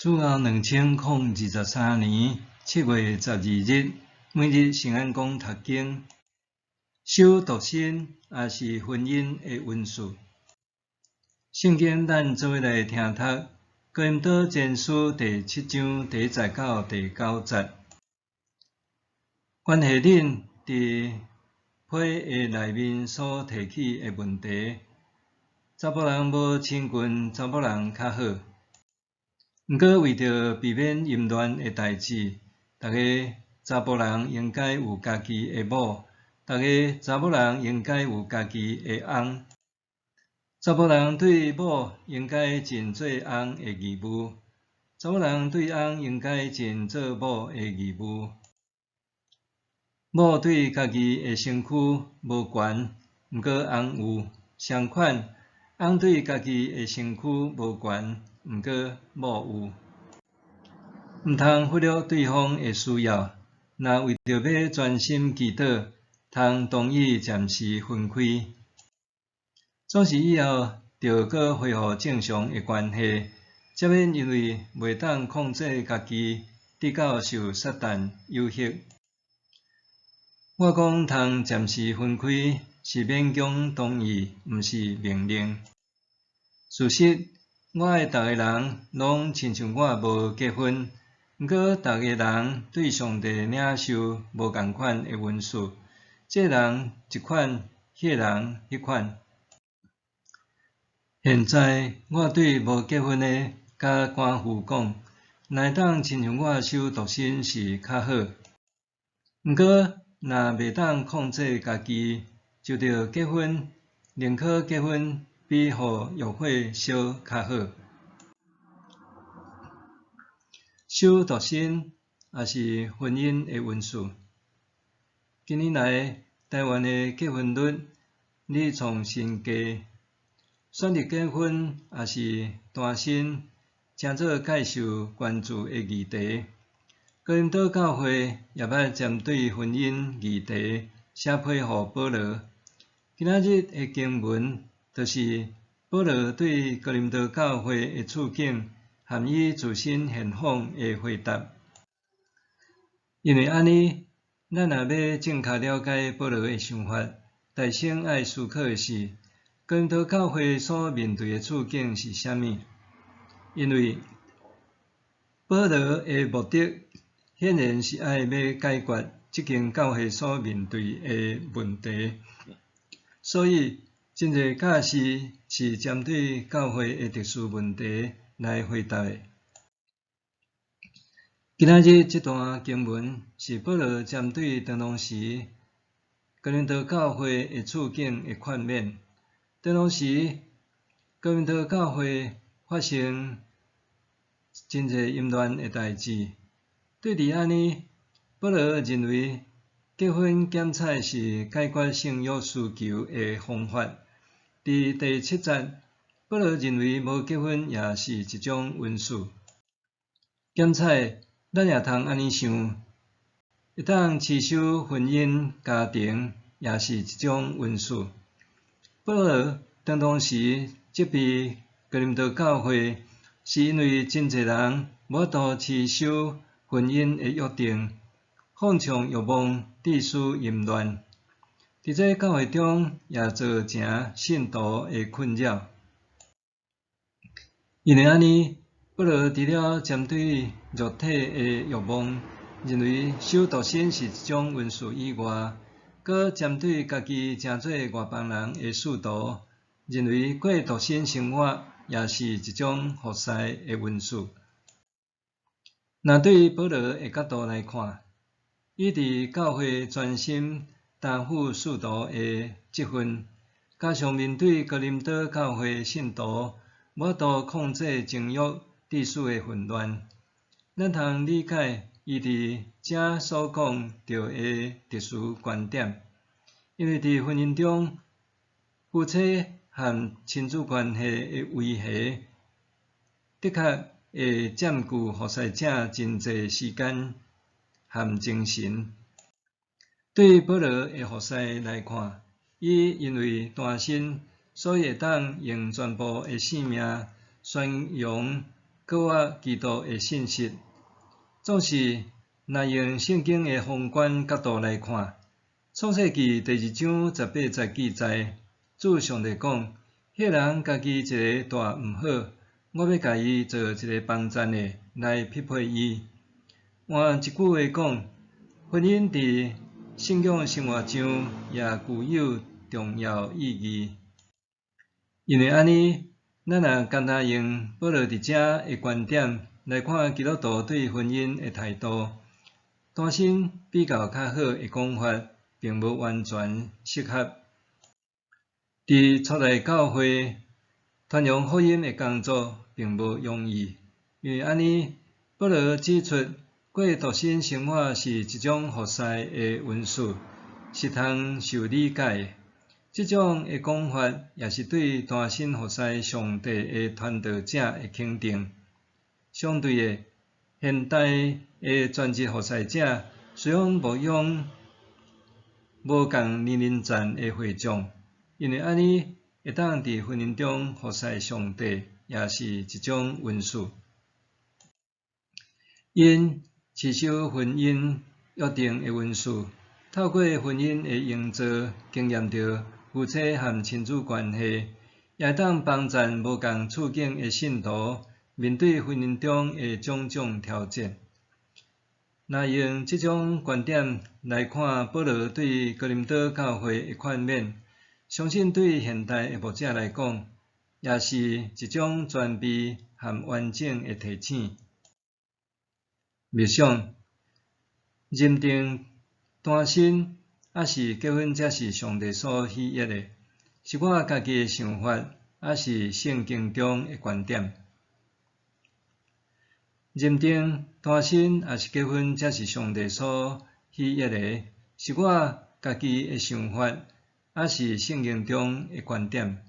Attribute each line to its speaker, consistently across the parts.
Speaker 1: 主后2023年7月12日，每日圣安宫读经，守独身也是婚姻的运势。圣经咱做伙来听读《哥林多前书》第7章第1节到第9节。关系恁伫批的内面所提起的问题，查某人无亲近查某人较好。毋过为着避免淫乱的代志，逐个查甫人应该有家己的某，逐个查某人应该有家己的翁。查某人对某应该尽做翁的义务，查某人对翁应该尽做某的义务。某对家己的身躯无权，毋过翁有；相反，翁对家己的身躯无权，毋过某有。毋通忽略对方的需要，若为着要专心祈祷，通同意暂时分开。总是以后着搁恢复正常的关系，才免因为袂当控制家己，直到受撒旦诱惑。我讲通暂时分开，是勉强同意，毋是命令。事实，我爱逐个人拢亲像我无结婚，毋过逐个人对上帝领受无共款的运势，这人一款，迄人迄款。现在我对无结婚的甲官夫讲，若会当亲像我守独身是较好。毋过若袂当控制家己，就着结婚，宁可结婚比互约会小较好。守独身也是婚姻的运势。近年来，台湾的结婚率日创新高，选择结婚也是单身，成做介受关注的议题。哥林多教会也捌针对婚姻议题写批互保罗。今仔日的经文就是保罗对哥林多教会的处境含伊自身现况的回答。因为安尼，咱若要正确了解保罗的想法，大先爱思考的是，哥林多教会所面对的处境是啥物？因为保罗的目的显然是爱要解决即间教会所面对的问题，所以真侪教士是针对教会的特殊问题来回答的。今仔日这段经文是保罗针对当当时哥林多教会的处境的劝勉。当当时哥林多教会发生真侪淫乱的代志，对伫安尼，保罗认为结婚检采是解决性欲需求的方法。伫第7节，保罗认为无结婚也是一种运势。检采，咱也通安尼想，会当持守婚姻家庭也是一种运势。保罗当时责备哥林多教会，是因为真侪人无法度持守婚姻的约定，放纵欲望，致使淫乱。伫这教会中也造成信徒的困扰。因为安尼，保罗除了针对肉体的欲望，认为守独身是一种运势以外，搁针对家己成做外邦人的使徒，认为过独身生活也是一种服侍的运势。若对保罗的角度来看，伊伫教会专心担负使徒的职分，加上面对哥林多教会信徒无法度控制情欲致使的混乱，咱通理解伊伫这所讲到的特殊观点。因为伫婚姻中，夫妻和亲子关系的维系，的确会占据服侍者真侪时间和精神。对保罗的服侍来看，伊因为单身，所以会当用全部的性命宣扬搁我基督的信息。总是若用圣经的宏观角度来看，创世纪第2章18节记载，主上帝讲：迄人家己一个大毋好，我要甲伊做一个帮赞的来匹配伊。换一句话讲，婚姻伫信仰生活上也具有重要意义。因为安尼，咱若简单用保罗伫遮的观点来看基督徒对婚姻的态度，单身比较较好的讲法，并无完全适合。伫初代教会传扬福音的工作并无容易，因为安尼，保罗指出，过独身生活是一种服侍的运势，是通受理解的。这种的讲法，也是对单身服侍上帝的传道者的肯定。相对的，现代的全职服侍者虽然牧养无共年龄层的会众，因为安尼会当伫婚姻中服侍上帝，也是一种运势。因持守婚姻约定的运势，透过婚姻的营造，经验到夫妻和亲子关系，也当帮助无共处境的信徒面对婚姻中的种种挑战。若用这种观点来看保罗对哥林多教会的劝勉，相信对现代的牧者来讲，也是一种全备和完整的提醒。默想，认定单身还是结婚才是上帝所喜悦的，是我家己的想法，还是圣经中的观点？认定单身还是结婚才是上帝所喜悦的，是我家己的想法，还是圣经中的观点？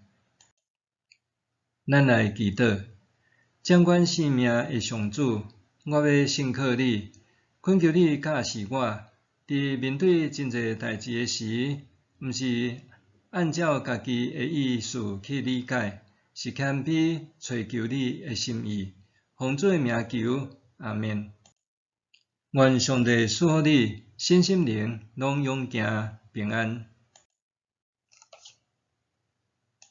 Speaker 1: 咱来祈祷，掌管生命的上主，我要信靠你，恳求你教示我，伫面对真侪代志的时，毋是按照家己的意思去理解，是谦卑寻求你的心意。奉主的名求，阿们。愿上帝赐福你，身心灵拢永行平安。